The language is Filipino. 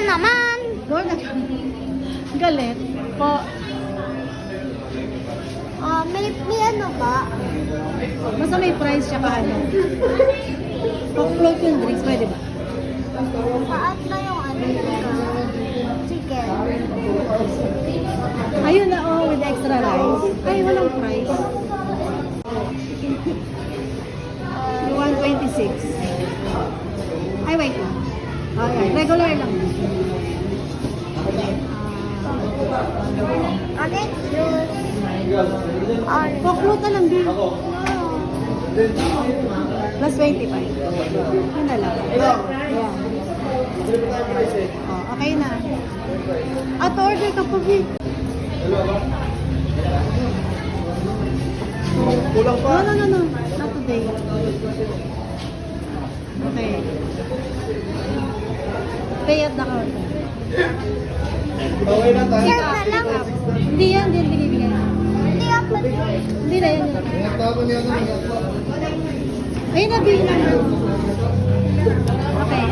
naman. More na galit po. May ano ba? Basta may price siya ka ano. Pag-float yung drinks, pwede ba? Paat na yung ano chicken. Ayun na oh, with extra rice. Ay, walang price. 126. Ay, wait lang. Okay, regular lang. Orange juice. Pag-float na lang din. Plus 25. Yun na lang. Ayan. Oh, okay na. At order ka pa, Vic. Kulang pa. No. Not today. Okay. Pay at the counter. Okay na tayo. Share na lang. Hindi yan, hindi binibigay. Hindi ako. Hindi na yan. Nagtapo niya na. Ayun na, bill na. Okay.